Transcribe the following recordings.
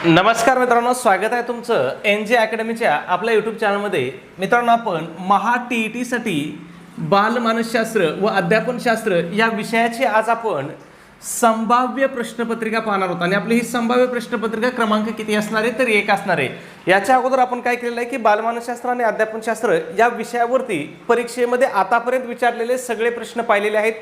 नमस्कार मित्रांनो, स्वागत आहे तुमचं NJ अकॅडमीच्या आपल्या यूट्यूब चॅनलमध्ये. मित्रांनो, आपण महा TET साठी बालमानसशास्त्र व अध्यापनशास्त्र या विषयाची आज आपण संभाव्य प्रश्नपत्रिका पाहणार आहोत. आणि आपली ही संभाव्य प्रश्नपत्रिका क्रमांक किती असणार आहे तर 1 असणार आहे. याच्या अगोदर आपण काय केलेलं आहे की बालमानसशास्त्र आणि अध्यापनशास्त्र या विषयावरती परीक्षेमध्ये आतापर्यंत विचारलेले सगळे प्रश्न पाहिलेले आहेत.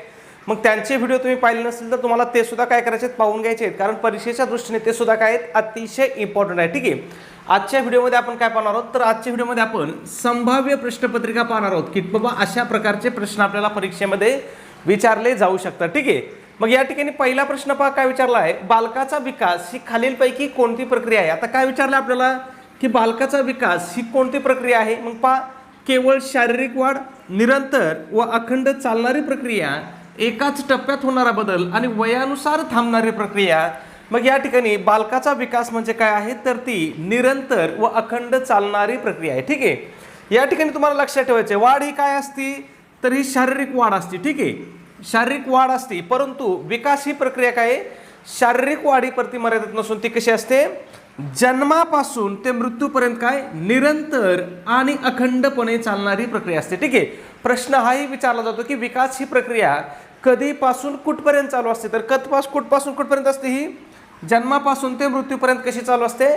मग त्यांचे व्हिडिओ तुम्ही पाहिले नसतील तर तुम्हाला ते सुद्धा काय करायचे आहेत, पाहून घ्यायचे आहेत, कारण परीक्षेच्या दृष्टीने ते सुद्धा काय आहेत, अतिशय इम्पॉर्टंट आहे. ठीक आहे, आजच्या व्हिडिओमध्ये आपण काय पाहणार आहोत तर आजच्या व्हिडिओमध्ये आपण संभाव्य प्रश्नपत्रिका पाहणार आहोत की बाबा अशा प्रकारचे प्रश्न आपल्याला परीक्षेमध्ये विचारले जाऊ शकतात. ठीक आहे, मग या ठिकाणी पहिला प्रश्न पहा काय विचारला आहे, बालकाचा विकास ही खालीलपैकी कोणती प्रक्रिया आहे. आता काय विचारलं आपल्याला की बालकाचा विकास ही कोणती प्रक्रिया आहे. मग पहा, केवळ शारीरिक वाढ, निरंतर व अखंड चालणारी प्रक्रिया, एकाच टप्प्यात होणारा बदल आणि वयानुसार थांबणारी प्रक्रिया. मग या ठिकाणी बालकाचा विकास म्हणजे काय आहे तर ती निरंतर व अखंड चालणारी प्रक्रिया आहे. ठीक आहे, या ठिकाणी तुम्हाला लक्षात ठेवायचे, वाढ ही काय असती तर ही शारीरिक वाढ असते. ठीक आहे, शारीरिक वाढ असते, परंतु विकास ही प्रक्रिया काय आहे, शारीरिक वाढीपुरती मर्यादित नसून ती कशी असते, जन्मापासून ते मृत्यूपर्यंत काय निरंतर आणि अखंडपणे चालणारी प्रक्रिया असते. ठीक आहे, प्रश्न हाही विचारला जातो की विकास ही प्रक्रिया कधीपासून कुठपर्यंत चालू असते तर कुठपासून कुठपर्यंत असते, ही जन्मापासून ते मृत्यूपर्यंत कशी चालू असते,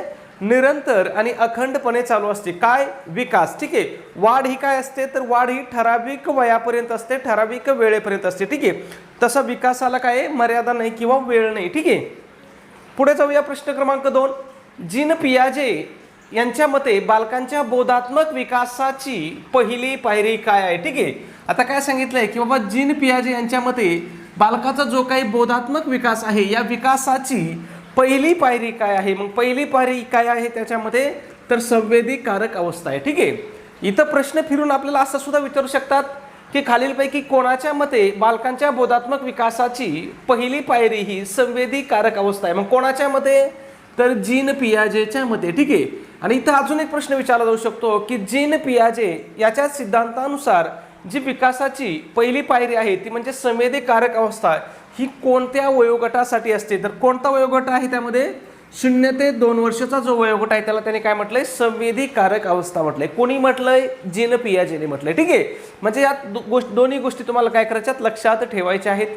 निरंतर आणि अखंडपणे चालू असते. काय विकास. ठीक आहे, वाढ ही काय असते तर वाढ ही ठराविक वयापर्यंत असते, ठराविक वेळेपर्यंत असते. ठीक आहे, तसं विकासाला काय मर्यादा नाही किंवा वेळ नाही. ठीक आहे, पुढे जाऊया. प्रश्न क्रमांक 2, जीन पियाजे यांच्या मते बालकांच्या बोधात्मक विकासाची पहिली पायरी काय आहे. ठीक आहे, आता काय सांगितलंय की बाबा जीन पियाजे यांच्या मते बालकाचा जो काही बोधात्मक विकास आहे या विकासाची पहिली पायरी काय आहे. मग पहिली पायरी काय आहे त्याच्यामध्ये तर संवेदी कारक अवस्था आहे. ठीक आहे, इथं प्रश्न फिरून आपल्याला असं सुद्धा विचारू शकतात की खालीलपैकी कोणाच्या मते बालकांच्या बोधात्मक विकासाची पहिली पायरी ही संवेदी कारक अवस्था आहे. मग कोणाच्या मते तर जीन पियाजेच्या मते. ठीक आहे, आणि इथं अजून एक प्रश्न विचारला जाऊ शकतो की जीन पियाजे याच्या सिद्धांतानुसार जी विकासाची पहिली पायरी आहे ती म्हणजे संवेदी कारक अवस्था ही कोणत्या वयोगटासाठी असते तर कोणता वयोगट आहे त्यामध्ये 0 ते 2 वर्षाचा जो वयोगट आहे त्याला त्याने काय म्हटलंय, संवेदी कारक अवस्था म्हटलंय. कोणी म्हटलंय, जीन पियाजेने म्हटलंय. ठीक आहे, म्हणजे या दोन्ही गोष्टी तुम्हाला काय करायच्यात, लक्षात ठेवायच्या आहेत.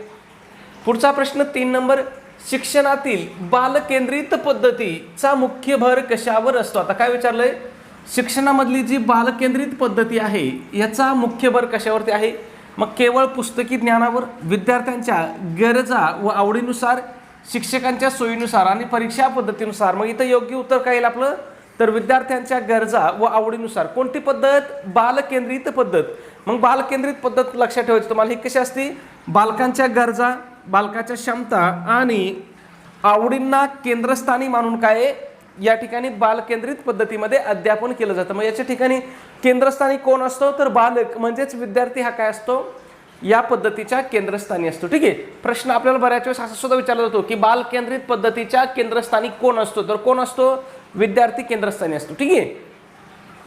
पुढचा प्रश्न 3 नंबर, शिक्षणातील बालकेंद्रित पद्धतीचा मुख्य भर कशावर असतो. आता काय विचारलंय, शिक्षणामधली जी बालकेंद्रित पद्धती आहे याचा मुख्य भर कशावरती आहे. मग केवळ पुस्तकी ज्ञानावर, विद्यार्थ्यांच्या गरजा व आवडीनुसार, शिक्षकांच्या सोयीनुसार आणि परीक्षा पद्धतीनुसार. मग इथं योग्य उत्तर काय येईल आपलं तर विद्यार्थ्यांच्या गरजा व आवडीनुसार. कोणती पद्धत, बालकेंद्रित पद्धत. मग बालकेंद्रित पद्धत लक्षात ठेवायची तुम्हाला, ही कशी असते, बालकांच्या गरजा, बालकाच्या क्षमता आणि आवडींना केंद्रस्थानी मानून काय या ठिकाणी बालकेंद्रित पद्धतीमध्ये अध्यापन केलं जातं. मग याच्या ठिकाणी केंद्रस्थानी कोण असतो तर बालक म्हणजेच विद्यार्थी हा काय असतो, या पद्धतीच्या केंद्रस्थानी असतो. ठीक आहे, प्रश्न आपल्याला बऱ्याच वेळेस असा सुद्धा विचारला जातो की बालकेंद्रित पद्धतीच्या केंद्रस्थानी कोण असतो तर कोण असतो, विद्यार्थी केंद्रस्थानी असतो. ठीक आहे,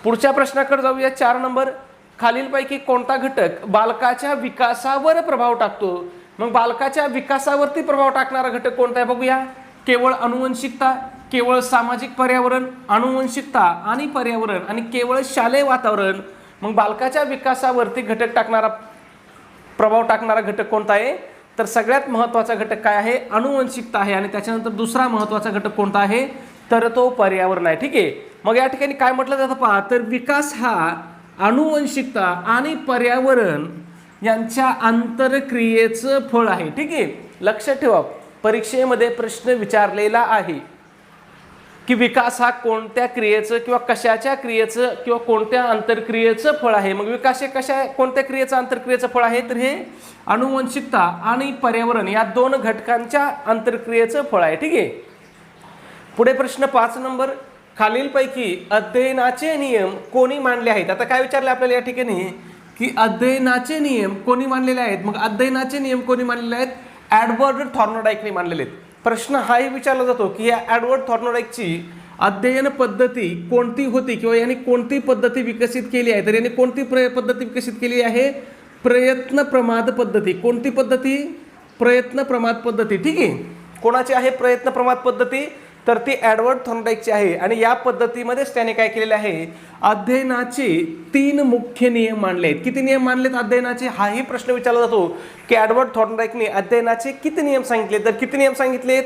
पुढच्या प्रश्नाकडे जाऊया. 4 नंबर, खालीलपैकी कोणता घटक बालकाच्या विकासावर प्रभाव टाकतो. मग बालकाच्या विकासावरती प्रभाव टाकणारा घटक कोणता आहे बघूया. केवळ अनुवंशिकता, केवळ सामाजिक पर्यावरण, अनुवंशिकता आणि पर्यावरण आणि केवळ शालेय वातावरण. मग बालकाच्या विकासावरती प्रभाव टाकणारा घटक कोणता आहे तर सगळ्यात महत्त्वाचा घटक काय आहे, अनुवंशिकता आहे. आणि त्याच्यानंतर दुसरा महत्त्वाचा घटक कोणता आहे तर तो पर्यावरण आहे. ठीक आहे, मग या ठिकाणी काय म्हटलं जातं पहा, तर विकास हा अनुवंशिकता आणि पर्यावरण यांच्या आंतरक्रियेचं फळ आहे. ठीक आहे, लक्षात ठेवा, परीक्षेमध्ये प्रश्न विचारलेला आहे की विकास हा कोणत्या क्रियेचं किंवा कशाच्या क्रियेचं किंवा कोणत्या आंतरक्रियेचं फळ आहे. मग विकास हे कोणत्या क्रियेचं आंतरक्रियेचं फळ आहे तर हे अनुवंशिकता आणि पर्यावरण या 2 घटकांच्या आंतरक्रियेचं फळ आहे. ठीक आहे, पुढे प्रश्न 5 नंबर, खालीलपैकी अध्ययनाचे नियम कोणी मांडले आहेत. आता काय विचारले आपल्याला या ठिकाणी की अध्ययनाचे नियम कोणी मांडलेले आहेत. मग अध्ययनाचे नियम कोणी मांडलेले आहेत, एडवर्ड थॉर्नडाईकने मांडलेले आहेत. प्रश्न हाही विचारला जातो की या एडवर्ड थॉर्नडाईकची अध्ययन पद्धती कोणती होती किंवा यांनी कोणती पद्धती विकसित केली आहे तर यांनी कोणती पद्धती विकसित केली आहे, प्रयत्न प्रमाद पद्धती. कोणती पद्धती, प्रयत्न प्रमाद पद्धती. ठीक आहे, कोणाची आहे प्रयत्न प्रमाद पद्धती तर ती एडवर्ड थॉर्नडाईकची आहे आणि या पद्धतीमध्येच त्याने काय केलेले आहे, अध्ययनाचे 3 मुख्य नियम मांडले आहेत. किती नियम मांडलेत अध्ययनाचे, हाही प्रश्न विचारला जातो की एडवर्ड थॉर्नडाईकने अध्ययनाचे किती नियम सांगितले. तर किती नियम सांगितलेत,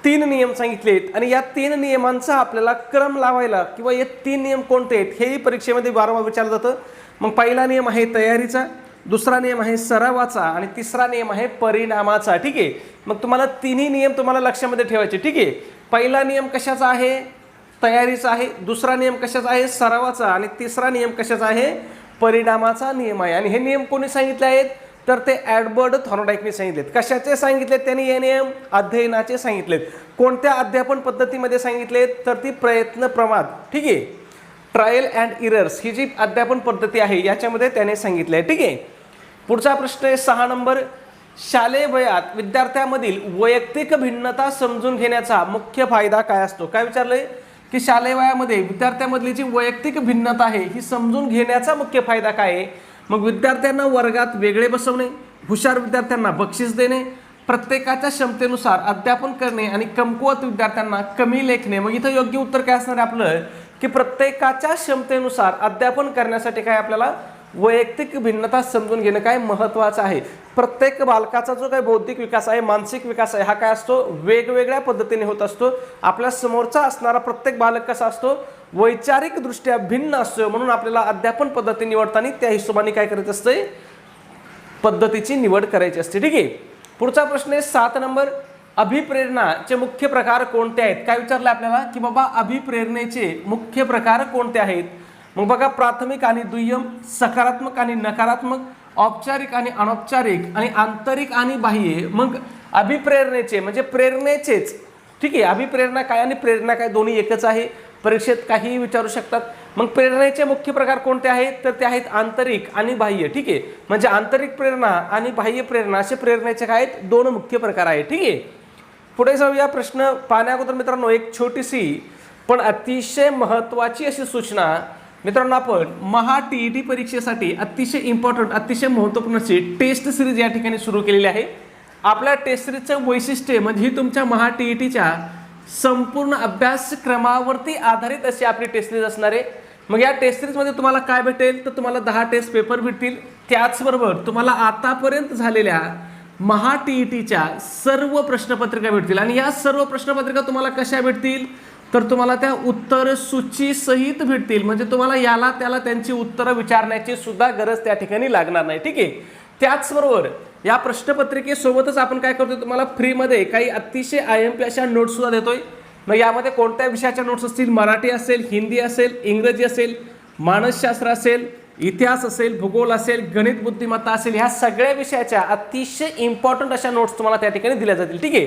3 नियम सांगितलेत आणि या 3 नियमांचा आपल्याला क्रम लावायला किंवा हे 3 नियम कोणते आहेत हेही परीक्षेमध्ये वारंवार विचारलं जातं. मग पहिला नियम आहे तयारीचा, दुसरा नियम आहे सरावाचा आणि तिसरा नियम आहे परिणामाचा. ठीक आहे, मग तुम्हाला तिन्ही नियम तुम्हाला लक्षामध्ये ठेवायचे. ठीक आहे, पहिला नियम कशाचा आहे, तयारीचा आहे, दुसरा नियम कशाचा आहे, सरावाचा आणि तिसरा नियम कशाचा आहे, परिणामाचा नियम आहे. आणि हे नियम कोणी सांगितले आहेत, तर ते एडवर्ड थॉर्नडाईकने सांगितलेत. कशाचे सांगितलेत त्यांनी हे नियम, अध्ययनाचे सांगितलेत. कोणत्या अध्यापन पद्धतीमध्ये सांगितलेत, तर ती प्रयत्न प्रमाद. ठीक आहे, ट्रायल अँड इरर्स ही जी अध्यापन पद्धती आहे याच्यामध्ये त्याने सांगितले आहे. ठीक आहे, पुढचा प्रश्न आहे 6 नंबर. शालेय वयात विद्यार्थ्यांमधील वैयक्तिक भिन्नता समजून घेण्याचा मुख्य फायदा काय असतो. काय विचारलंय की शालेय वयामध्ये विद्यार्थ्यांमधली जी वैयक्तिक भिन्नता आहे ही समजून घेण्याचा मुख्य फायदा काय आहे. मग विद्यार्थ्यांना वर्गात वेगळे बसवणे, हुशार विद्यार्थ्यांना बक्षीस देणे, प्रत्येकाच्या क्षमतेनुसार अध्यापन करणे आणि कमकुवत विद्यार्थ्यांना कमी लेखणे. मग इथं योग्य उत्तर काय असणार आहे आपलं, की प्रत्येकाच्या क्षमतेनुसार अध्यापन करण्यासाठी काय आपल्याला वैयक्तिक भिन्नता समजून घेणं काय महत्त्वाचं आहे. प्रत्येक बालकाचा जो काही बौद्धिक विकास आहे, मानसिक विकास आहे, हा काय असतो वेगवेगळ्या पद्धतीने होत असतो. आपल्या समोरचा असणारा प्रत्येक बालक कसा असतो, वैचारिकदृष्ट्या भिन्न असतो. म्हणून आपल्याला अध्यापन पद्धती निवडताना त्या हिशोबाने काय करायचं असते, पद्धतीची निवड करायची असते. ठीक आहे, पुढचा प्रश्न आहे 7 नंबर. अभिप्रेरणाचे मुख्य प्रकार कोणते आहेत. काय विचारलं आपल्याला की बाबा अभिप्रेरणेचे मुख्य प्रकार कोणते आहेत. मग बघा, प्राथमिक आणि दुय्यम, सकारात्मक आणि नकारात्मक, औपचारिक आणि अनौपचारिक आणि आंतरिक आणि बाह्य. मग अभिप्रेरणेचे म्हणजे प्रेरणेचेच. ठीक आहे, अभिप्रेरणा काय आणि प्रेरणा काय दोन्ही एकच आहे, परीक्षेत काहीही विचारू शकतात. मग प्रेरणेचे मुख्य प्रकार कोणते आहेत, तर ते आहेत आंतरिक आणि बाह्य. ठीक आहे, म्हणजे आंतरिक प्रेरणा आणि बाह्य प्रेरणा असे प्रेरणेचे काय आहेत, 2 मुख्य प्रकार आहेत. ठीक आहे, पुढे जाऊया. प्रश्न पाहण्याअगोदर मित्रांनो एक छोटीशी पण अतिशय महत्त्वाची अशी सूचना. मित्रांनो, आपण महा TET परीक्षेसाठी अतिशय इम्पॉर्टंट, अतिशय महत्त्वपूर्ण अशी टेस्ट सिरीज या ठिकाणी सुरू केलेली आहे. आपल्या टेस्ट सिरीजचं वैशिष्ट्य म्हणजे ही तुमच्या महा TETच्या संपूर्ण अभ्यासक्रमावरती आधारित अशी आपली टेस्ट सिरीज असणार आहे. मग या टेस्ट सिरीजमध्ये तुम्हाला काय भेटेल, तर तुम्हाला 10 टेस्ट पेपर भेटतील. त्याचबरोबर तुम्हाला आतापर्यंत झालेल्या महा TETच्या सर्व प्रश्नपत्रिका भेटतील. आणि या सर्व प्रश्नपत्रिका तुम्हाला कशा भेटतील, तर तुम्हाला त्या उत्तर सूची सहित भेटतील. म्हणजे तुम्हाला याला त्याला त्यांची उत्तरं विचारण्याची सुद्धा गरज त्या ठिकाणी लागणार नाही. ठीक आहे, त्याचबरोबर या प्रश्नपत्रिकेसोबतच आपण काय करतोय, तुम्हाला फ्रीमध्ये काही अतिशय IMP अशा नोट्स सुद्धा देतोय. मग यामध्ये कोणत्या विषयाच्या नोट्स असतील, मराठी असेल, हिंदी असेल, इंग्रजी असेल, मानसशास्त्र असेल, इतिहास असेल, भूगोल असेल, गणित बुद्धिमत्ता असेल, ह्या सगळ्या विषयाच्या अतिशय इम्पॉर्टंट अशा नोट्स तुम्हाला त्या ठिकाणी दिल्या जातील. ठीक आहे,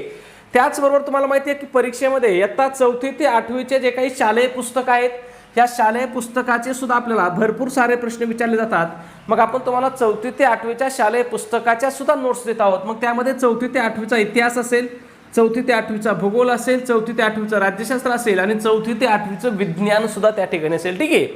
त्याचबरोबर तुम्हाला माहिती आहे की परीक्षेमध्ये इयत्ता 4थी ते 8वीचे जे काही शालेय पुस्तकं आहेत, या शालेय पुस्तकाचे सुद्धा आपल्याला भरपूर सारे प्रश्न विचारले जातात. मग आपण तुम्हाला 4थी ते 8वीच्या शालेय पुस्तकाच्या सुद्धा नोट्स देत आहोत. मग त्यामध्ये 4थी ते 8वीचा इतिहास असेल, 4थी ते 8वीचा भूगोल असेल, 4थी ते 8वीचं राज्यशास्त्र असेल आणि 4थी ते 8वीचं विज्ञान सुद्धा त्या ठिकाणी असेल. ठीक आहे,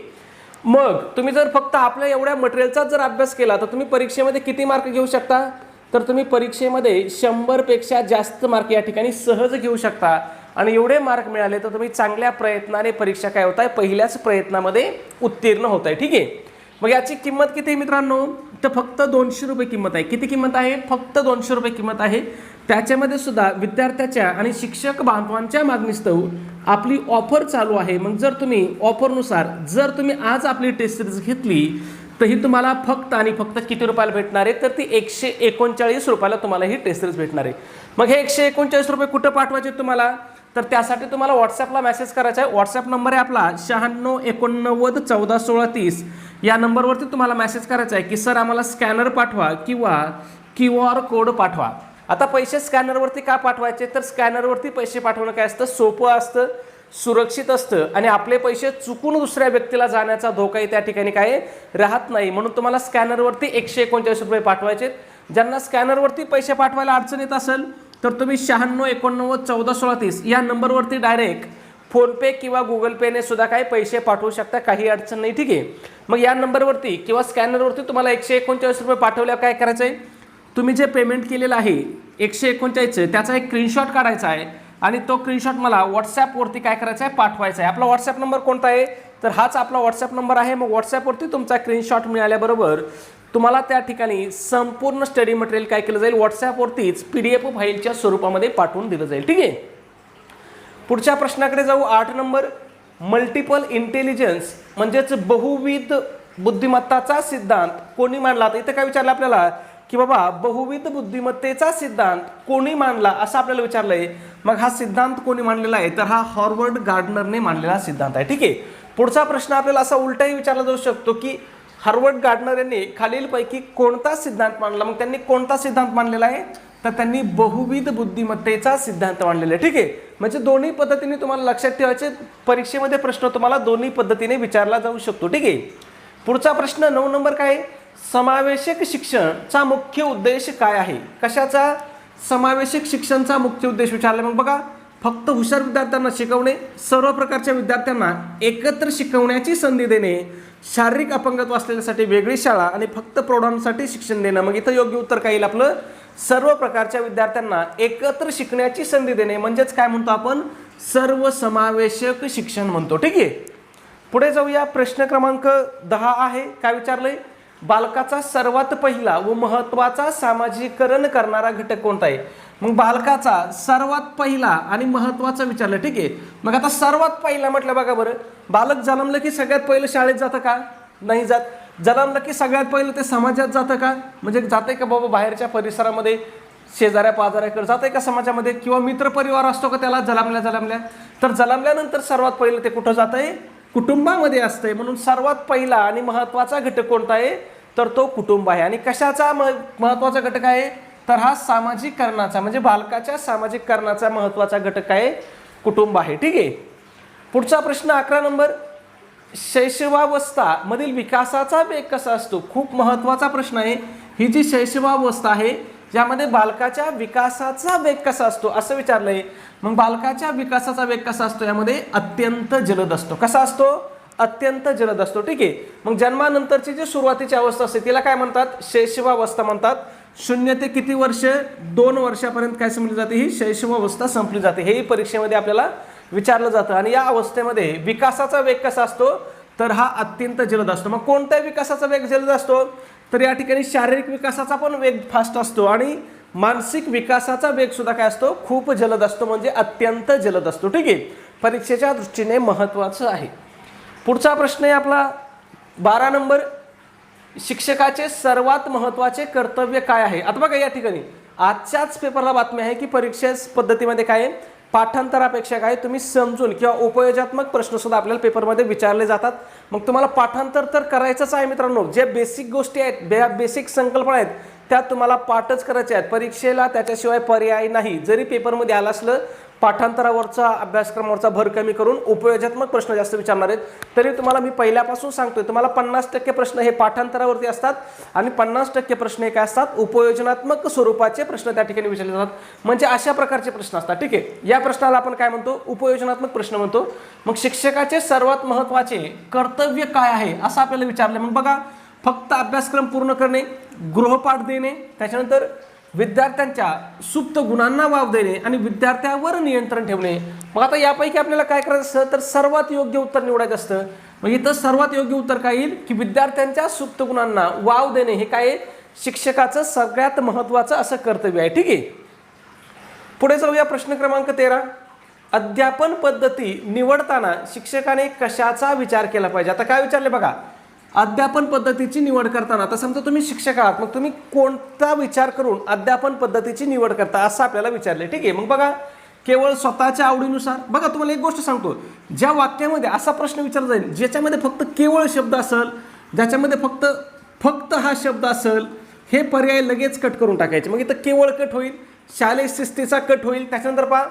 मग तुम्ही जर फक्त आपल्या एवढ्या मटेरियलचा जर अभ्यास केला तर तुम्ही परीक्षेमध्ये किती मार्क घेऊ शकता, तर तुम्ही परीक्षेमध्ये 100पेक्षा जास्त मार्क या ठिकाणी सहज घेऊ शकता. आणि एवढे मार्क मिळाले तर तुम्ही चांगल्या प्रयत्नाने परीक्षा काय होत आहे, पहिल्याच प्रयत्नामध्ये उत्तीर्ण होत आहे. ठीक आहे, मग याची किंमत किती आहे मित्रांनो, तर फक्त 200 रुपये किंमत आहे. किती किंमत आहे, फक्त 200 रुपये किंमत आहे. त्याच्यामध्ये सुद्धा विद्यार्थ्याच्या आणि शिक्षक बांधवांच्या मागणीस्तव आपली ऑफर चालू आहे. मग जर तुम्ही ऑफरनुसार जर तुम्ही आज आपली टेस्ट सिरीज घेतली तर ही तुम्हाला फक्त आणि फक्त किती रुपयाला भेटणार आहे, तर ती 139 रुपयाला तुम्हाला ही टेस्ट सिरीज भेटणार आहे. मग हे 139 रुपये कुठं पाठवायचे तुम्हाला, तर त्यासाठी तुम्हाला व्हॉट्सॲपला मेसेज करायचा आहे. व्हॉट्सॲप नंबर आहे आपला 9689141630. या नंबरवरती तुम्हाला मेसेज करायचा आहे की सर आम्हाला स्कॅनर पाठवा किंवा QR कोड पाठवा. आता पैसे स्कॅनरवरती का पाठवायचे, तर स्कॅनरवरती पैसे पाठवणं काय असतं, सोपं असतं, सुरक्षित असतं आणि आपले पैसे चुकून दुसऱ्या व्यक्तीला जाण्याचा धोकाही त्या ठिकाणी काय राहत नाही. म्हणून तुम्हाला स्कॅनरवरती 139 रुपये पाठवायचे. ज्यांना स्कॅनरवरती पैसे पाठवायला अडचण येत असेल तर तुम्ही 9689141630 या नंबरवरती डायरेक्ट फोनपे किंवा गुगल पेने सुद्धा काही पैसे पाठवू शकता, काही अडचण नाही. ठीक आहे, मग या नंबरवरती किंवा स्कॅनरवरती तुम्हाला 139 रुपये पाठवल्यावर काय करायचं आहे, तुम्ही जे पेमेंट केलेलं आहे 139 त्याचा एक स्क्रीनशॉट काढायचा आहे आणि तो स्क्रीनशॉट मला व्हॉट्सॲपवरती काय करायचा आहे, पाठवायचा आहे. आपला व्हॉट्सॲप नंबर कोणता आहे, तर हाच आपला व्हॉट्सॲप नंबर आहे. मग व्हॉट्सॲपवरती तुमचा स्क्रीनशॉट मिळाल्याबरोबर तुम्हाला त्या ठिकाणी संपूर्ण स्टडी मटेरियल काय केलं जाईल, व्हॉट्सॲपवरतीच PDF फाईलच्या स्वरूपामध्ये पाठवून दिलं जाईल. ठीक आहे. पुढच्या प्रश्नाकडे जाऊ. 8 नंबर, मल्टिपल इंटेलिजन्स म्हणजेच बहुविध बुद्धिमत्ताचा सिद्धांत कोणी मांडला. तर इथं काय विचारलं आपल्याला की बाबा बहुविध बुद्धिमत्तेचा सिद्धांत कोणी मांडला असं आपल्याला विचारलंय. मग हा सिद्धांत कोणी मांडलेला आहे, तर हा हॉवर्ड गार्डनरने मांडलेला सिद्धांत आहे. ठीक आहे. पुढचा प्रश्न आपल्याला असा उलटाही विचारला जाऊ शकतो की हॉवर्ड गार्डनर यांनी खालीलपैकी कोणता सिद्धांत मांडला. मग त्यांनी कोणता सिद्धांत मांडलेला आहे, तर त्यांनी बहुविध बुद्धिमत्तेचा सिद्धांत मांडलेला आहे. ठीक आहे. म्हणजे दोन्ही पद्धतीने तुम्हाला लक्षात ठेवायचे, परीक्षेमध्ये प्रश्न तुम्हाला दोन्ही पद्धतीने विचारला जाऊ शकतो. ठीक आहे. पुढचा प्रश्न 9 नंबर काय, समावेशक शिक्षणचा मुख्य उद्देश काय आहे. कशाचा, समावेशक शिक्षणचा मुख्य उद्देश विचारला. मग बघा, फक्त हुशार विद्यार्थ्यांना शिकवणे, सर्व प्रकारच्या विद्यार्थ्यांना एकत्र शिकवण्याची संधी देणे, शारीरिक अपंगत्व असलेल्यासाठी वेगळी शाळा आणि फक्त प्रौढांसाठी शिक्षण देणं. मग इथं योग्य उत्तर काय येईल आपलं, सर्व प्रकारच्या विद्यार्थ्यांना एकत्र शिकण्याची संधी देणे म्हणजेच काय म्हणतो आपण, सर्वसमावेशक शिक्षण म्हणतो. ठीक आहे. पुढे जाऊया. प्रश्न क्रमांक 10 आहे. काय विचारलंय, बालकाचा सर्वात पहिला व महत्त्वाचा सामाजिकरण करणारा घटक कोणता आहे. मग बालकाचा सर्वात पहिला आणि महत्त्वाचा विचारलं. ठीक आहे. मग आता सर्वात पहिला म्हटलं, बघा बरं, बालक जन्मलं की सगळ्यात पहिलं शाळेत जातं का, नाही जात. जन्मलं की सगळ्यात पहिलं ते समाजात जातं का, म्हणजे जाते का बाबा बाहेरच्या परिसरामध्ये, शेजाऱ्या पाजाऱ्याकडे जाते का समाजामध्ये, किंवा मित्र परिवार असतो का त्याला जन्मल्या. तर जन्मल्यानंतर सर्वात पहिलं ते कुठं जातंय, कुटुंबामध्ये असतंय. म्हणून सर्वात पहिला आणि महत्त्वाचा घटक कोणता आहे, तर तो कुटुंब आहे. आणि कशाचा महत्त्वाचा घटक आहे, तर हा सामाजिकरणाचा, म्हणजे बालकाच्या सामाजिकरणाचा महत्त्वाचा घटक आहे, कुटुंब आहे. ठीक आहे. पुढचा प्रश्न 11 नंबर, शैशवावस्था मधील विकासाचा वेग कसा असतो. खूप महत्त्वाचा प्रश्न आहे. ही जी शैशवावस्था आहे ज्यामध्ये बालकाच्या विकासाचा वेग कसा असतो असं विचारलंय. मग बालकाच्या विकासाचा वेग कसा असतो, यामध्ये अत्यंत जलद असतो. कसा असतो, अत्यंत जलद असतो. ठीक आहे. मग जन्मानंतरची जी सुरुवातीची अवस्था असते तिला काय म्हणतात, शैशवावस्था म्हणतात. 0 ते किती वर्ष, 2 वर्षापर्यंत काय संपली जाते, ही शैशवावस्था संपली जाते. हेही परीक्षेमध्ये आपल्याला विचारलं जातं. आणि या अवस्थेमध्ये विकासाचा वेग कसा असतो, तर हा अत्यंत जलद असतो. मग कोणत्या विकासाचा वेग जलद असतो, तर या ठिकाणी शारीरिक विकासाचा पण वेग फास्ट असतो आणि मानसिक विकासाचा वेग सुद्धा काय असतो, खूप जलद असतो, म्हणजे अत्यंत जलद असतो. ठीक आहे. परीक्षेच्या दृष्टीने महत्त्वाचं आहे. पुढचा प्रश्न आहे आपला 12 नंबर, शिक्षकाचे सर्वात महत्त्वाचे कर्तव्य काय आहे. आता बघा, या ठिकाणी आजच्याच पेपरला बातमी आहे की परीक्षे पद्धतीमध्ये काय आहे, पाठांतरापेक्षा काय तुम्ही समजून किंवा उपयोगात्मक प्रश्न सुद्धा आपल्याला पेपरमध्ये विचारले जातात. मग तुम्हाला पाठांतर तर करायचंच आहे मित्रांनो. जे बेसिक गोष्टी आहेत, बेसिक संकल्पना आहेत, त्या तुम्हाला पाठच करायच्या आहेत. परीक्षेला त्याच्याशिवाय पर्याय नाही. जरी पेपरमध्ये आलं असलं, पाठांतरावरचा अभ्यासक्रमावरचा भर कमी करून उपयोगात्मक प्रश्न जास्त विचारणार आहेत, तरी तुम्हाला मी पहिल्यापासून सांगतोय, तुम्हाला 50% प्रश्न हे पाठांतरावरती असतात आणि 50% प्रश्न हे काय असतात, उपयोजनात्मक स्वरूपाचे प्रश्न त्या ठिकाणी विचारले जातात. म्हणजे अशा प्रकारचे प्रश्न असतात. ठीक आहे. या प्रश्नाला आपण काय म्हणतो, उपयोजनात्मक प्रश्न म्हणतो. मग शिक्षकाचे सर्वात महत्त्वाचे कर्तव्य काय आहे असं आपल्याला विचारलं. मग बघा, फक्त अभ्यासक्रम पूर्ण करणे, गृहपाठ देणे, त्याच्यानंतर विद्यार्थ्यांच्या सुप्त गुणांना वाव देणे आणि विद्यार्थ्यावर नियंत्रण ठेवणे. मग आता यापैकी आपल्याला काय करायचं असतं, तर सर्वात योग्य उत्तर निवडायचं असतं. मग इथं सर्वात योग्य उत्तर काय येईल की विद्यार्थ्यांच्या सुप्त गुणांना वाव देणे हे काय शिक्षकाचं सगळ्यात महत्त्वाचं असं कर्तव्य आहे. ठीक आहे. पुढे जाऊया. प्रश्न क्रमांक 13, अध्यापन पद्धती निवडताना शिक्षकाने कशाचा विचार केला पाहिजे. आता काय विचारले बघा, अध्यापन पद्धतीची निवड करताना, आता समजा तुम्ही शिक्षक आहात, मग तुम्ही कोणता विचार करून अध्यापन पद्धतीची निवड करता असं आपल्याला विचारले. ठीक आहे. मग बघा, केवळ स्वतःच्या आवडीनुसार. बघा, तुम्हाला एक गोष्ट सांगतो, ज्या वाक्यामध्ये असा प्रश्न विचारला जाईल ज्याच्यामध्ये फक्त केवळ शब्द असेल, ज्याच्यामध्ये फक्त हा शब्द असेल, हे पर्याय लगेच कट करून टाकायचे. मग इथं केवळ कट होईल, शालेय शिस्तीचा कट होईल, त्याच्यानंतर पहा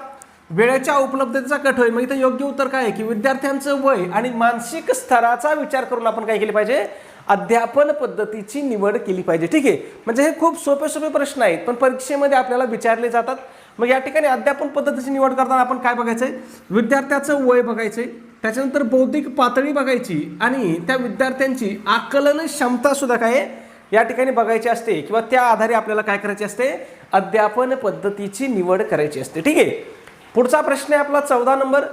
वेळेच्या उपलब्धतेचा कट होईल. मग इथं योग्य उत्तर काय आहे की विद्यार्थ्यांचं वय आणि मानसिक स्तराचा विचार करून आपण काय केले पाहिजे, अध्यापन पद्धतीची निवड केली पाहिजे. ठीक आहे. म्हणजे हे खूप सोपे प्रश्न आहेत, पण परीक्षेमध्ये आपल्याला विचारले जातात. मग या ठिकाणी अध्यापन पद्धतीची निवड करताना आपण काय बघायचंय, विद्यार्थ्याचं वय बघायचंय, त्याच्यानंतर बौद्धिक पातळी बघायची आणि त्या विद्यार्थ्यांची आकलन क्षमता सुद्धा काय या ठिकाणी बघायची असते, किंवा त्या आधारे आपल्याला काय करायचे असते, अध्यापन पद्धतीची निवड करायची असते. ठीक आहे. पुढचा प्रश्न आहे आपला 14 नंबर.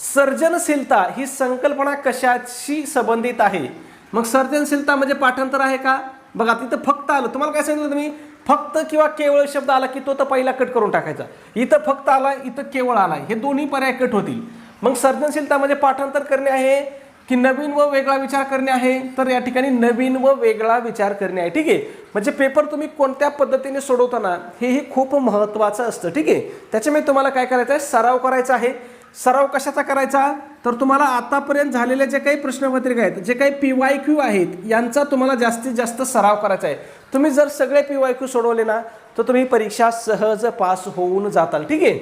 सर्जनशीलता ही संकल्पना कशाशी संबंधित आहे? मग सर्जनशीलता म्हणजे पाठांतर आहे का? बघा तिथं फक्त आलं, तुम्हाला काय सांगितलं तुम्ही, फक्त किंवा केवळ शब्द आला की तो तर पहिला कट करून टाकायचा. इथं फक्त आला, इथं केवळ आलाय, हे दोन्ही पर्याय कट होतील. मग सर्जनशीलता म्हणजे पाठांतर करणे आहे की नवीन व वेगळा विचार करणे आहे? तर या ठिकाणी नवीन व वेगळा विचार करणे आहे. ठीक आहे, म्हणजे पेपर तुम्ही कोणत्या पद्धतीने सोडवताना हेही खूप महत्त्वाचं असतं. ठीक आहे, त्याच्यामुळे तुम्हाला काय करायचं आहे, सराव करायचा आहे. सराव कशाचा करायचा? तर तुम्हाला आतापर्यंत झालेले जे काही प्रश्नपत्रिका आहेत, जे काही PYQ आहेत, यांचा तुम्हाला जास्तीत जास्त सराव करायचा आहे. तुम्ही जर सगळे PYQ सोडवले ना तर तुम्ही परीक्षा सहज पास होऊन जाताल. ठीक आहे,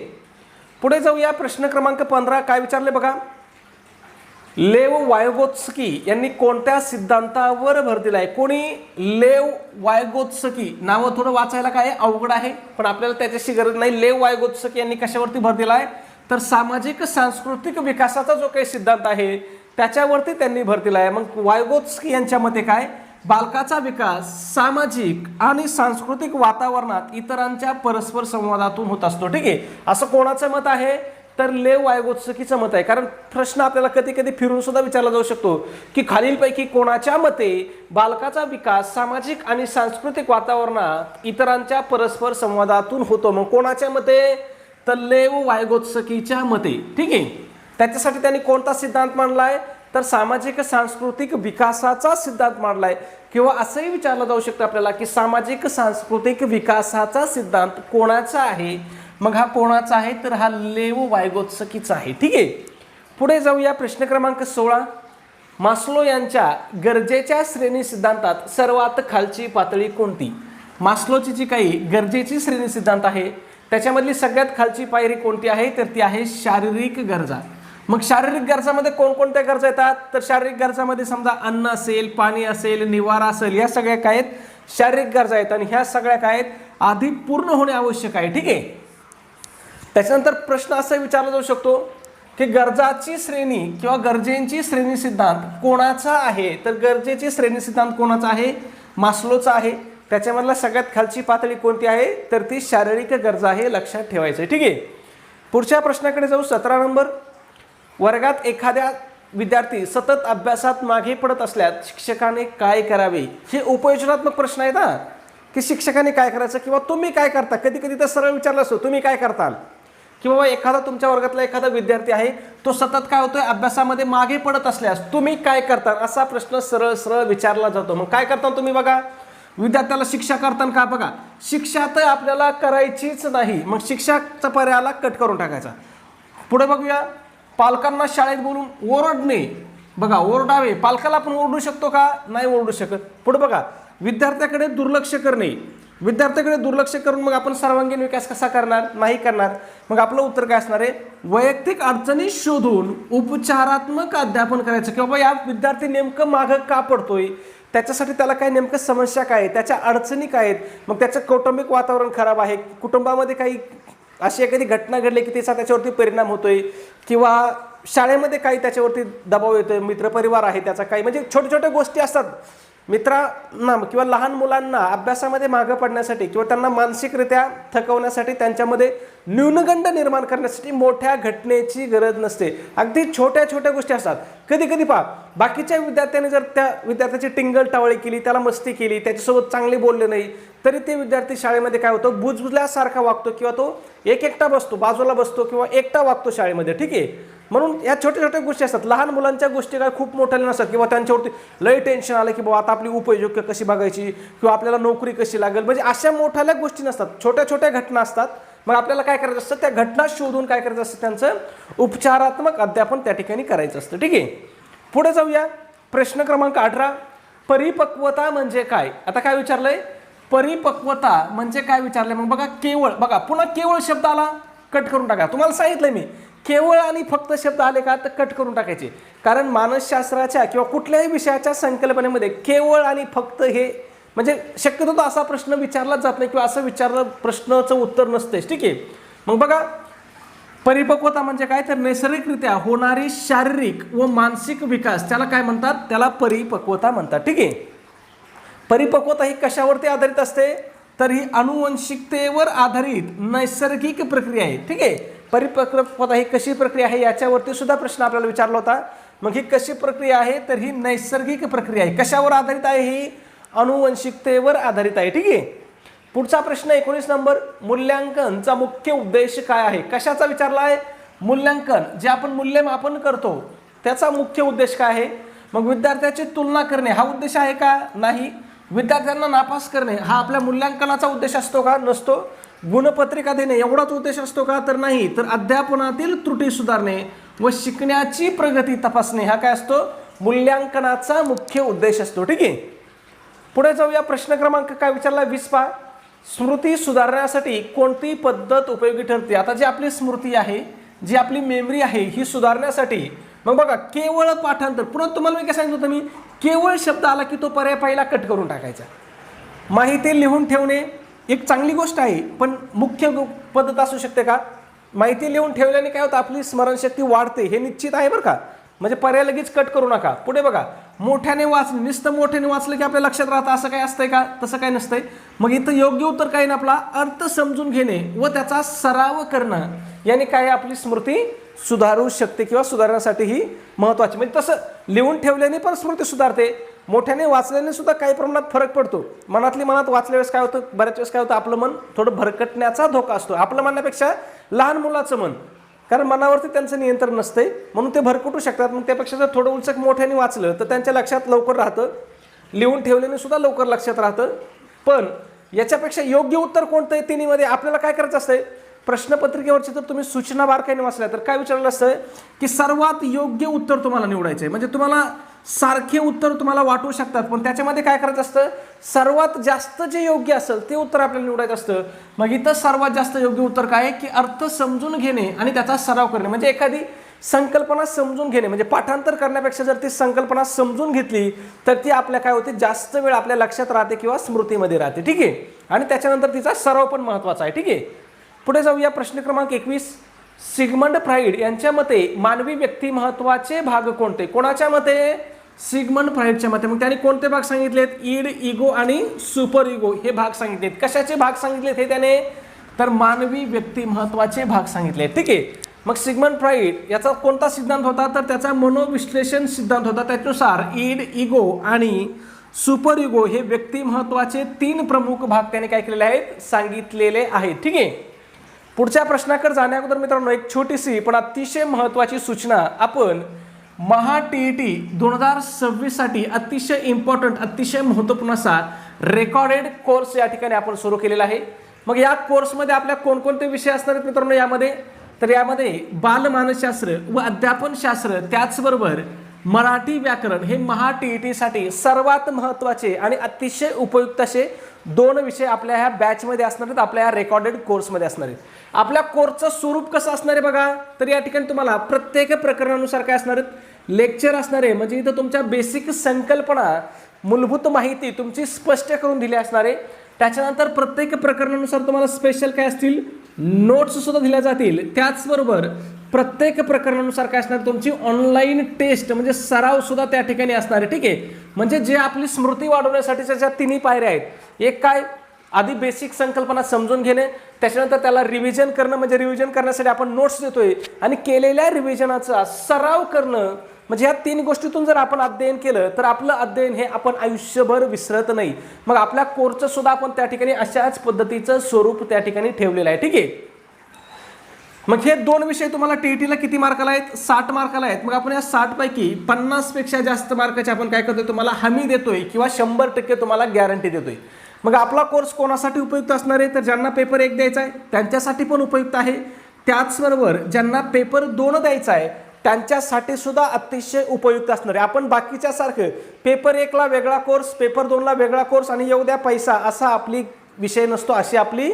पुढे जाऊया. प्रश्न क्रमांक 15 काय विचारले बघा. लेव वायगोत्स्की यांनी कोणत्या सिद्धांतावर भर दिलाय? कोणी? लेव वायगोत्स्की. नावं थोडं वाचायला काय अवघड आहे, पण आपल्याला त्याच्याशी गरज नाही. लेव वायगोत्स्की यांनी कशावरती भर दिलाय? तर सामाजिक सांस्कृतिक विकासाचा जो काही सिद्धांत आहे त्याच्यावरती त्यांनी भर दिलाय. मग वायगोत्स्की यांच्या मते काय? बालकाचा विकास सामाजिक आणि सांस्कृतिक वातावरणात इतरांच्या परस्पर संवादातून होत असतो. ठीक आहे, असं कोणाचं मत आहे? तर लेव वायगोत्स्कीचं मत आहे. कारण प्रश्न आपल्याला कधी कधी फिरून सुद्धा विचारला जाऊ शकतो की खालीलपैकी कोणाच्या मते बालकाचा विकास सामाजिक आणि सांस्कृतिक वातावरणात इतरांच्या परस्पर संवादातून होतो? मग कोणाच्या मते? तर लेव वायगोत्स्कीच्या मते. ठीक आहे, त्याच्यासाठी त्यांनी कोणता सिद्धांत मांडलाय? तर सामाजिक सांस्कृतिक विकासाचा सिद्धांत मांडलाय. किंवा असंही विचारलं जाऊ शकतं आपल्याला की सामाजिक सांस्कृतिक विकासाचा सिद्धांत कोणाचा आहे? मग हा कोणाचा आहे? तर हा लेव वायगोत्स्कीचा आहे. ठीक आहे, पुढे जाऊया. प्रश्न क्रमांक 16. मास्लो यांच्या गरजेच्या श्रेणी सिद्धांतात सर्वात खालची पातळी कोणती? मास्लोची जी काही गरजेची श्रेणी सिद्धांत आहे त्याच्यामधली सगळ्यात खालची पायरी कोणती आहे? तर ती आहे शारीरिक गरजा. मग शारीरिक गरजामध्ये कोणकोणत्या गरजा येतात? तर शारीरिक गरजामध्ये समजा अन्न असेल, पाणी असेल, निवारा असेल, या सगळ्या काय आहेत? शारीरिक गरजा आहेत. आणि ह्या सगळ्या काय आहेत? आधी पूर्ण होणे आवश्यक आहे. ठीक आहे, त्याच्यानंतर प्रश्न असा विचारला जाऊ शकतो की गरजाची श्रेणी किंवा गरजेची श्रेणी सिद्धांत कोणाचा आहे? तर गरजेची श्रेणी सिद्धांत कोणाचा आहे? मास्लोचा आहे. त्याच्यामधला सगळ्यात खालची पातळी कोणती आहे? तर ती शारीरिक गरजा आहे, लक्षात ठेवायचं. ठीक आहे, पुढच्या प्रश्नाकडे जाऊ. 17 नंबर. वर्गात एखाद्या विद्यार्थी सतत अभ्यासात मागे पडत असल्यास शिक्षकाने काय करावे? हे उपयोजनात्मक प्रश्न आहेत ना, की शिक्षकाने काय करायचं किंवा तुम्ही काय करता. कधी कधी तर सरळ विचारलं असतो तुम्ही काय करताल, की बाबा एखादा तुमच्या वर्गातला एखादा विद्यार्थी आहे तो सतत काय होतोय अभ्यासामध्ये मागे पडत असल्यास तुम्ही काय करता, असा प्रश्न सरळ सरळ विचारला जातो. मग काय करता तुम्ही? बघा, विद्यार्थ्याला शिक्षा करताना का बघा, शिक्षा तर आपल्याला करायचीच नाही, मग शिक्षाचा पर्यायाला कट करून टाकायचा. पुढे बघूया. पालकांना शाळेत बोलून ओरडणे. बघा, ओरडावे. पालकाला आपण ओरडू शकतो का? नाही ओरडू शकत. पुढे बघा, विद्यार्थ्याकडे दुर्लक्ष करणे. विद्यार्थ्याकडे दुर्लक्ष करून मग आपण सर्वांगीण विकास कसा करणार? नाही करणार. मग आपलं उत्तर काय असणार आहे? वैयक्तिक अडचणी शोधून उपचारात्मक अध्यापन करायचं, की बाबा या विद्यार्थी नेमकं मागं का पडतोय, त्याच्यासाठी त्याला काय नेमकं समस्या काय आहे, त्याच्या अडचणी काय आहेत. मग त्याचं कौटुंबिक वातावरण खराब आहे, कुटुंबामध्ये काही अशी एखादी घटना घडली की त्याचा त्याच्यावरती परिणाम होतोय, किंवा शाळेमध्ये काही त्याच्यावरती दबाव येतोय, मित्रपरिवार आहे त्याचा काही, म्हणजे छोट्या छोट्या गोष्टी असतात. मित्रांना किंवा लहान मुलांना अभ्यासामध्ये मागं पडण्यासाठी किंवा त्यांना मानसिकरित्या थकवण्यासाठी, त्यांच्यामध्ये न्यूनगंड निर्माण करण्यासाठी मोठ्या घटनेची गरज नसते. अगदी छोट्या छोट्या गोष्टी असतात. कधी कधी पहा, बाकीच्या विद्यार्थ्यांनी जर त्या विद्यार्थ्याची टिंगल टावळी केली, त्याला मस्ती केली, त्याच्यासोबत चांगले बोलले नाही, तरी ते विद्यार्थी शाळेमध्ये काय होतं, बुजबुजल्यासारखा वागतो किंवा तो एकटा बसतो, बाजूला बसतो किंवा एकटा वागतो शाळेमध्ये. ठीक आहे, म्हणून या छोट्या छोट्या गोष्टी असतात. लहान मुलांच्या गोष्टी काय खूप मोठ्या नसतात, किंवा त्यांच्यावरती लय टेन्शन आलं की बाबा आता आपली उपयोग्य कशी बघायची किंवा आपल्याला नोकरी कशी लागेल, म्हणजे अशा मोठ्या गोष्टी नसतात, छोट्या छोट्या घटना असतात. मग आपल्याला काय करायचं असतं, त्या घटना शोधून काय करायचं असतं, त्यांचं उपचारात्मक अध्यापन त्या ठिकाणी करायचं असतं. ठीक आहे, पुढे जाऊया. प्रश्न क्रमांक 18. परिपक्वता म्हणजे काय? आता काय विचारलंय? परिपक्वता म्हणजे काय विचारलंय. मग बघा, केवळ, बघा पुन्हा केवळ शब्द आला, कट करून टाका. तुम्हाला सांगितलंय मी, केवळ आणि फक्त शब्द आले का तर कट करून टाकायचे. कारण मानसशास्त्राच्या किंवा कुठल्याही विषयाच्या संकल्पनेमध्ये केवळ आणि फक्त हे म्हणजे शक्यतो असा प्रश्न विचारलाच जात नाही, किंवा असं विचारलं प्रश्नाचं उत्तर नसतेच. ठीक आहे, मग बघा, परिपक्वता म्हणजे काय तर नैसर्गिकरित्या होणारी शारीरिक व मानसिक विकास, त्याला काय म्हणतात? त्याला परिपक्वता म्हणतात. ठीक आहे, परिपक्वता ही कशावरती आधारित असते? तर ही अनुवंशिकतेवर आधारित नैसर्गिक प्रक्रिया आहे. ठीक आहे, परिपक्वता ही कशी प्रक्रिया आहे याच्यावरती सुद्धा प्रश्न आपल्याला विचारला होता. मग ही कशी प्रक्रिया आहे, तर ही नैसर्गिक प्रक्रिया आहे. कशावर आधारित आहे, ही अनुवंशिकतेवर आधारित आहे. ठीक आहे. पुढचा प्रश्न 19 नंबर, मूल्यांकनचा मुख्य उद्देश काय आहे. कशाचा विचारला आहे, मूल्यांकन जे आपण मूल्यमापन करतो त्याचा मुख्य उद्देश काय आहे. मग विद्यार्थ्याची तुलना करणे हा उद्देश आहे का, नाही. विद्यार्थ्यांना नापास करणे हा आपल्या मूल्यांकनाचा उद्देश असतो का, नसतो. गुणपत्रिका देणे एवढाच उद्देश असतो का, तर नाही. तर अध्यापनातील त्रुटी सुधारणे व शिकण्याची प्रगती तपासणे हा काय असतो, मूल्यांकनाचा मुख्य उद्देश असतो. ठीक आहे. पुढे जाऊया. प्रश्न क्रमांक काय विचारला, 20 पहा. स्मृती सुधारण्यासाठी कोणती पद्धत उपयोगी ठरते. आता जी आपली स्मृती आहे, जी आपली मेमरी आहे, ही सुधारण्यासाठी मग बघा केवळ पाठांतर. पुन्हा तुम्हाला मी काय सांगितलं होतं, मी केवळ शब्द आला की तो पर्याय पहिला कट करून टाकायचा. माहिती लिहून ठेवणे एक चांगली गोष्ट आहे, पण मुख्य पद्धत असू शकते का. माहिती लिहून ठेवल्याने काय होतं, आपली स्मरणशक्ती वाढते, हे निश्चित आहे बरं का. म्हणजे पर्याय लगेच कट करू नका. पुढे बघा, मोठ्याने वाचणे, नुसतं मोठ्याने वाचलं की आपल्या लक्षात राहतं असं काय असतंय का, तसं काय नसतंय. मग इथं योग्य उत्तर काय ना, आपला अर्थ समजून घेणे व त्याचा सराव करणं याने काय आपली स्मृती सुधारू शकते किंवा सुधारण्यासाठी ही महत्त्वाची. म्हणजे तसं लिहून ठेवल्याने पण स्मृती सुधारते, मोठ्याने वाचल्याने सुद्धा काही प्रमाणात फरक पडतो. मनातली मनात वाचल्या वेळेस काय होतं, बऱ्याच वेळेस काय होतं, आपलं मन थोडं भरकटण्याचा धोका असतो. आपलं म्हणण्यापेक्षा लहान मुलाचं मन, कारण मनावरती त्यांचं नियंत्रण नसते म्हणून ते भरकटू शकतात. मग त्यापेक्षा जर थोडं उलचक मोठ्याने वाचलं तर त्यांच्या लक्षात लवकर राहतं, लिहून ठेवल्याने सुद्धा लवकर लक्षात राहतं. पण याच्यापेक्षा योग्य उत्तर कोणतं आहे तिन्हीमध्ये आपल्याला काय करायचं असतंय, प्रश्नपत्रिकेवरची जर तुम्ही सूचना बारकाईने वाचल्या तर काय विचारलं असतं की सर्वात योग्य उत्तर तुम्हाला निवडायचं आहे. म्हणजे तुम्हाला सारखे उत्तर तुम्हाला वाटू शकतात, पण त्याच्यामध्ये काय करायचं असतं, सर्वात जास्त जे योग्य असेल ते उत्तर आपल्याला निवडायचं असतं. मग इथं सर्वात जास्त योग्य उत्तर काय आहे की अर्थ समजून घेणे आणि त्याचा सराव करणे. म्हणजे एखादी संकल्पना समजून घेणे, म्हणजे पाठांतर करण्यापेक्षा जर ती संकल्पना समजून घेतली तर ती आपल्या काय होते, जास्त वेळ आपल्या लक्षात राहते किंवा स्मृतीमध्ये राहते. ठीक आहे. आणि त्याच्यानंतर तिचा सराव पण महत्त्वाचा आहे. ठीक आहे. पुढे जाऊया. प्रश्न क्रमांक 21, सिगमंड फ्राईड यांच्या मते मानवी व्यक्तिमत्वाचे भाग कोणते. कोणाच्या मते, सिगमंड फ्राईडच्या मते. मग त्यांनी कोणते भाग सांगितलेत, ईड, इगो आणि सुपर इगो हे भाग सांगितलेत. कशाचे भाग सांगितलेत हे त्याने, तर मानवी व्यक्तिमत्वाचे भाग सांगितले. ठीक आहे. मग सिगमंड फ्राईड याचा कोणता सिद्धांत होता, तर त्याचा मनोविश्लेषण सिद्धांत होता. त्यानुसार ईड, इगो आणि सुपर इगो हे व्यक्तिमत्वाचे 3 प्रमुख भाग त्याने काय केलेले आहेत, सांगितलेले आहेत. ठीक आहे. पुढच्या प्रश्नाकडे जाण्या अगोदर मित्रांनो एक छोटीशी पण अतिशय महत्त्वाची सूचना. आपण महा टीईटी 2026 साठी अतिशय इम्पॉर्टंट, अतिशय महत्त्वपूर्ण असा रेकॉर्डेड कोर्स या ठिकाणी आपण सुरू केलेला आहे. मग या कोर्समध्ये आपल्या कोणकोणते विषय असणार आहेत मित्रांनो यामध्ये, तर यामध्ये बालमानसशास्त्र व अध्यापनशास्त्र, त्याचबरोबर मराठी व्याकरण हे महा टीईटीसाठी सर्वात महत्त्वाचे आणि अतिशय उपयुक्त असे 2 विषय आपल्या ह्या बॅचमध्ये असणार आहेत, आपल्या ह्या रेकॉर्डेड कोर्समध्ये असणार आहेत. आपल्या कोर्सचं स्वरूप कसं असणार आहे बघा, तर या ठिकाणी तुम्हाला प्रत्येक प्रकरणानुसार काय असणार आहेत, लेक्चर असणार आहे. म्हणजे इथं तुमच्या बेसिक संकल्पना, मूलभूत माहिती तुमची स्पष्ट करून दिली असणार आहे. त्याच्यानंतर प्रत्येक प्रकरणानुसार तुम्हाला स्पेशल काय असतील, नोट्स सुद्धा दिल्या जातील. त्याचबरोबर प्रत्येक प्रकरणानुसार काय असणार, तुमची ऑनलाईन टेस्ट म्हणजे सराव सुद्धा त्या ठिकाणी असणार आहे. ठीक आहे. म्हणजे जे आपली स्मृती वाढवण्यासाठीच्या ज्या 3 पायऱ्या आहेत, एक काय, आधी बेसिक संकल्पना समजून घेणे, त्याच्यानंतर त्याला रिव्हिजन करणं, म्हणजे रिव्हिजन करण्यासाठी आपण नोट्स देतोय, आणि केलेल्या रिव्हिजनाचा सराव करणं. म्हणजे ह्या 3 गोष्टीतून जर आपण अध्ययन केलं तर आपलं अध्ययन हे आपण आयुष्यभर विसरत नाही. मग आपल्या कोर्सचं सुद्धा आपण त्या ठिकाणी अशाच पद्धतीचं स्वरूप त्या ठिकाणी ठेवलेलं आहे. ठीक आहे. मग हे 2 विषय तुम्हाला टीईटीला किती मार्काला आहेत, 60 मार्काला आहेत. मग आपण या 60 पैकी 50 पेक्षा जास्त मार्काचे आपण काय करतोय, तुम्हाला हमी देतोय किंवा 100% तुम्हाला गॅरंटी देतोय. मग आपला कोर्स कोणासाठी उपयुक्त असणार आहे, तर ज्यांना पेपर 1 द्यायचा आहे त्यांच्यासाठी पण उपयुक्त आहे. त्याचबरोबर ज्यांना पेपर 2 द्यायचा आहे त्यांच्यासाठी सुद्धा अतिशय उपयुक्त असणार आहे. आपण बाकीच्या सारखं पेपर 1ला वेगळा कोर्स, पेपर 2ला वेगळा कोर्स आणि येऊ द्या पैसा असा आपली विषय नसतो, अशी आपली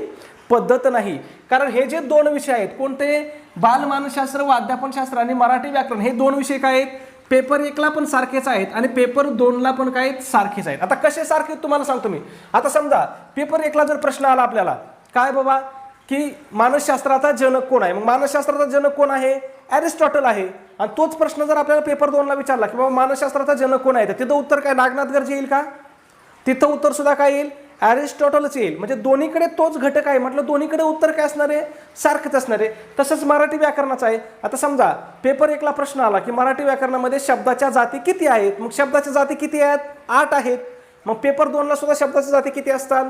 पद्धत नाही. कारण हे जे 2 विषय आहेत, कोणते, बालमानसशास्त्र व अध्यापनशास्त्र आणि मराठी व्याकरण, हे 2 विषय काय आहेत, पेपर 1ला पण सारखेच आहेत आणि पेपर 2ला पण काय सारखेच आहेत. आता कसे सारखे तुम्हाला सांगतो मी. आता समजा पेपर 1ला जर प्रश्न आला आपल्याला, काय बाबा की मानसशास्त्राचा जनक कोण आहे, मग मानसशास्त्राचा जनक कोण आहे, ॲरिस्टॉटल आहे. आणि तोच प्रश्न जर आपल्याला पेपर 2ला विचारला की बाबा मानसशास्त्राचा जनक कोण आहे, तर तिथं उत्तर काय नागनाथ गर्जे येईल का, तिथं उत्तर सुद्धा काय येईल, अरिस्टॉटलच येईल, म्हणजे दोन्हीकडे तोच घटक आहे म्हटलं दोन्हीकडे उत्तर काय असणार आहे, सारखंच असणार आहे. तसंच मराठी व्याकरणाचं आहे. आता समजा पेपर 1ला प्रश्न आला की मराठी व्याकरणामध्ये शब्दाच्या जाती किती आहेत, मग शब्दाच्या जाती किती आहेत, 8 आहेत. मग पेपर 2ला सुद्धा शब्दाच्या जाती किती असतात,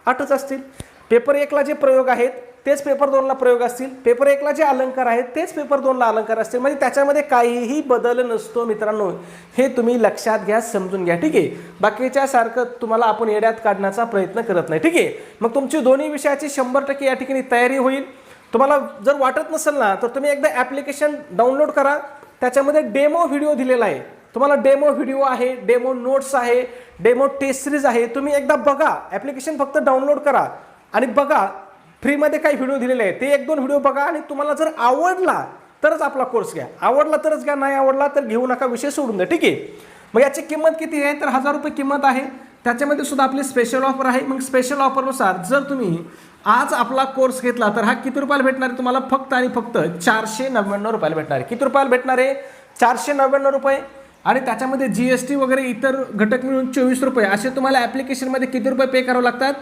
8च असतील. पेपर 1ला जे प्रयोग आहेत तेच पेपर 2ला प्रयोग असतील, पेपर 1ला जे अलंकार आहेत तेच पेपर 2ला अलंकार असतील, म्हणजे त्याच्यामध्ये काहीही बदल नसतो मित्रांनो. हे तुम्ही लक्षात घ्या, समजून घ्या, ठीक आहे. बाकीच्या सारखं तुम्हाला आपण येड्यात काढण्याचा प्रयत्न करत नाही, ठीक आहे. मग तुमची दोन्ही विषयाची 100% या ठिकाणी तयारी होईल. तुम्हाला जर वाटत नसेल ना तर तुम्ही एकदा ॲप्लिकेशन डाउनलोड करा, त्याच्यामध्ये डेमो व्हिडिओ दिलेला आहे. तुम्हाला डेमो व्हिडिओ आहे, डेमो नोट्स आहे, डेमो टेस्ट सिरीज आहे. तुम्ही एकदा बघा, ॲप्लिकेशन फक्त डाउनलोड करा आणि बघा. फ्रीमध्ये काही व्हिडिओ दिलेले आहेत, ते 1-2 व्हिडिओ बघा आणि तुम्हाला जर आवडला तरच आपला कोर्स घ्या, आवडला तरच घ्या, नाही आवडला तर घेऊ नका, विषय सोडून द्या, ठीक आहे. मग याची किंमत किती आहे तर 1000 रुपये किंमत आहे. त्याच्यामध्ये सुद्धा आपली स्पेशल ऑफर आहे. मग स्पेशल ऑफरनुसार जर तुम्ही आज आपला कोर्स घेतला तर हा किती रुपयाला भेटणार आहे तुम्हाला, फक्त आणि फक्त 499 रुपयाला भेटणार आहे. किती रुपयाला भेटणार आहे, 499 रुपये. आणि त्याच्यामध्ये GST वगैरे इतर घटक मिळून 24 रुपये असे तुम्हाला ॲप्लिकेशनमध्ये किती रुपये पे करावं लागतात,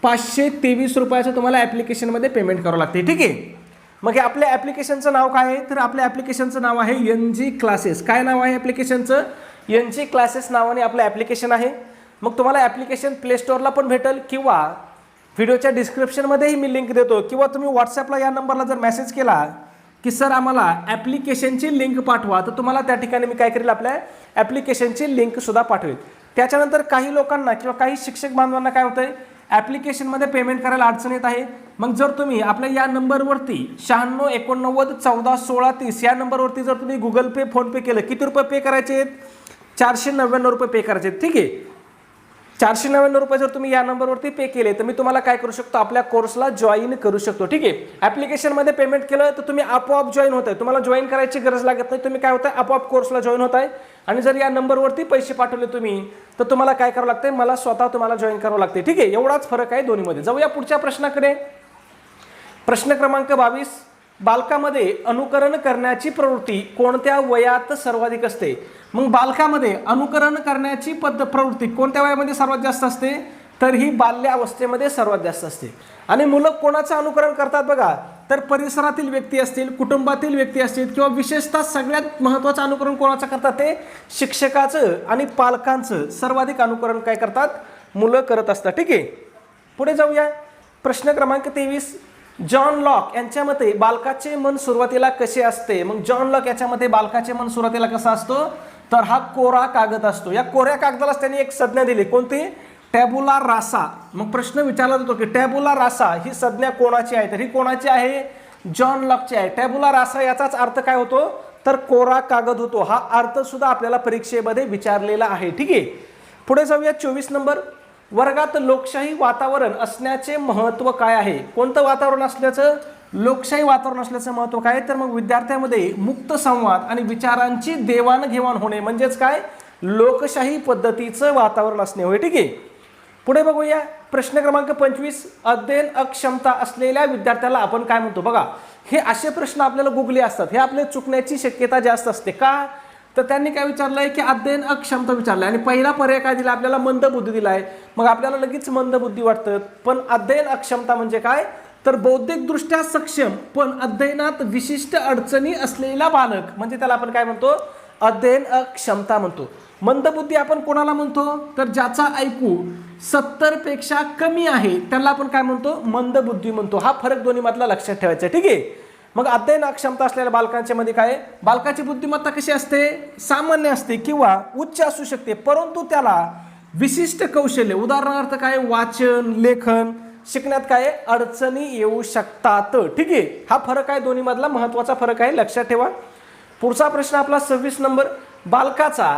523 रुपयाचं तुम्हाला ॲप्लिकेशनमध्ये पेमेंट करावं लागते, ठीक आहे. मग हे आपल्या ॲप्लिकेशनचं नाव काय आहे तर आपल्या ॲप्लिकेशनचं नाव आहे NG क्लासेस. काय नाव आहे ॲप्लिकेशनचं, NG क्लासेस नावाने आपलं ॲप्लिकेशन आहे. मग तुम्हाला ॲप्लिकेशन प्ले स्टोअरला पण भेटेल किंवा व्हिडिओच्या डिस्क्रिप्शनमध्येही मी लिंक देतो, किंवा तुम्ही व्हॉट्सॲपला या नंबरला जर मेसेज केला की सर आम्हाला ॲप्लिकेशनची लिंक पाठवा, तर तुम्हाला त्या ठिकाणी मी काय करेल, आपल्या ॲप्लिकेशनची लिंकसुद्धा पाठवेल. त्याच्यानंतर काही लोकांना किंवा काही शिक्षक बांधवांना काय होतं आहे, ॲप्लिकेशनमध्ये पेमेंट करायला अडचण येत आहे. मग जर तुम्ही आपल्या या नंबरवरती 96 89 14 16 30 या नंबरवरती जर तुम्ही गुगल पे फोनपे केलं, किती रुपये पे करायचे आहेत, 499 रुपये पे करायचे आहेत, ठीक आहे. 499 रुपये जर तुम्ही या नंबरवरती पे केले तर मी तुम्हाला काय करू शकतो, आपल्या कोर्सला जॉईन करू शकतो, ठीक आहे. ॲप्लिकेशनमध्ये पेमेंट केलं तर तुम्ही आपोआप जॉईन होत आहे, तुम्हाला जॉईन करायची गरज लागत नाही. तुम्ही काय होतं, आपोआप कोर्सला जॉईन होत आहे. आणि जर या नंबरवरती पैसे पाठवले तुम्ही तर तुम्हाला काय करावं लागते, मला स्वतः तुम्हाला जॉईन करावं लागते, ठीक आहे. एवढाच फरक आहे दोन्हीमध्ये. जाऊया पुढच्या प्रश्नाकडे. प्रश्न क्रमांक 22, बालकामध्ये अनुकरण करण्याची प्रवृत्ती कोणत्या वयात सर्वाधिक असते. मग बालकामध्ये अनुकरण करण्याची प्रवृत्ती कोणत्या वयामध्ये सर्वात जास्त असते तर ही बाल्यावस्थेमध्ये सर्वात जास्त असते. आणि मुलं कोणाचं अनुकरण करतात बघा, तर परिसरातील व्यक्ती असतील, कुटुंबातील व्यक्ती असतील, किंवा विशेषतः सगळ्यात महत्त्वाचं अनुकरण कोणाचं करतात ते शिक्षकाचं आणि पालकांचं सर्वाधिक अनुकरण काय करतात, मुलं करत असतात, ठीक आहे. पुढे जाऊया. प्रश्न क्रमांक 23, जॉन लॉक यांच्या मते बालकाचे मन सुरुवातीला कसे असते. मग जॉन लॉक याच्या मते बालकाचे मन सुरुवातीला कसा असतो तर हा कोरा कागद असतो. या कोऱ्या कागदालाच त्यांनी एक संज्ञा दिली, कोणती, टॅबुला रासा. मग प्रश्न विचारला जातो की टॅबुला रासा ही संज्ञा कोणाची आहे, तर ही कोणाची आहे, जॉन लॉकची आहे. टॅबुला रासा याचाच अर्थ काय होतो तर कोरा कागद होतो. हा अर्थ सुद्धा आपल्याला परीक्षेमध्ये विचारलेला आहे, ठीक आहे. पुढे जाऊया. 24 नंबर, वर्गात लोकशाही वातावरण असण्याचे महत्त्व काय आहे. कोणतं वातावरण असल्याचं, लोकशाही वातावरण असल्याचं महत्त्व काय, तर मग विद्यार्थ्यांमध्ये मुक्त संवाद आणि विचारांची देवाणघेवाण होणे म्हणजेच काय, लोकशाही पद्धतीचं वातावरण असणे होय, ठीक आहे. पुढे बघूया. प्रश्न क्रमांक 25, अध्ययन अक्षमता असलेल्या विद्यार्थ्याला आपण काय म्हणतो. बघा, हे असे प्रश्न आपल्याला गुगली असतात, हे आपले चुकण्याची शक्यता जास्त असते. का तर त्यांनी काय विचारलंय की अध्ययन अक्षमता विचारलंय आणि पहिला पर्याय काय दिला आपल्याला, मंदबुद्धी दिलाय. मग आपल्याला लगेच मंदबुद्धी वाटतं. पण अध्ययन अक्षमता म्हणजे काय तर बौद्धिकदृष्ट्या सक्षम पण अध्ययनात विशिष्ट अडचणी असलेला बालक, म्हणजे त्याला आपण काय म्हणतो, अध्ययन अक्षमता म्हणतो. मंदबुद्धी आपण कोणाला म्हणतो तर ज्याचा IQ 70 पेक्षा कमी आहे त्याला आपण काय म्हणतो, मंदबुद्धी म्हणतो. हा फरक दोन्ही मधला लक्षात ठेवायचा, ठीक आहे. मग अध्ययन अक्षमता असलेल्या बालकांच्या मध्ये काय, बालकाची बुद्धिमत्ता कशी असते, सामान्य असते किंवा उच्च असू शकते, परंतु त्याला विशिष्ट कौशल्य, उदाहरणार्थ काय, वाचन लेखन शिकण्यात काय अडचणी येऊ शकतात, ठीक आहे. हा फरक आहे दोन्ही मधला, महत्त्वाचा फरक आहे, लक्षात ठेवा. पुढचा प्रश्न आपला 26 नंबर, बालकाचा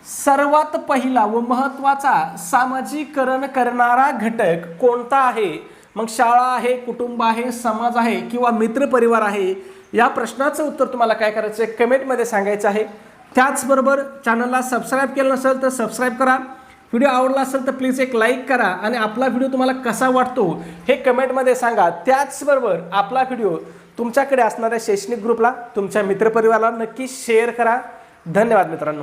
सर्वात पहिला व महत्त्वाचा सामाजिकरण करणारा घटक कोणता आहे. मग शाळा आहे, कुटुंब आहे, समाज आहे किंवा मित्रपरिवार आहे. या प्रश्नाचं उत्तर तुम्हाला काय करायचं आहे, कमेंटमध्ये सांगायचं आहे. त्याचबरोबर चॅनलला सबस्क्राईब केलं नसेल तर सबस्क्राईब करा. व्हिडिओ आवडला असेल तर प्लीज एक लाईक करा आणि आपला व्हिडिओ तुम्हाला कसा वाटतो हे कमेंटमध्ये सांगा. त्याचबरोबर आपला व्हिडिओ तुमच्याकडे असणाऱ्या शैक्षणिक ग्रुपला, तुमच्या मित्रपरिवाराला नक्की शेअर करा. धन्यवाद मित्रांनो.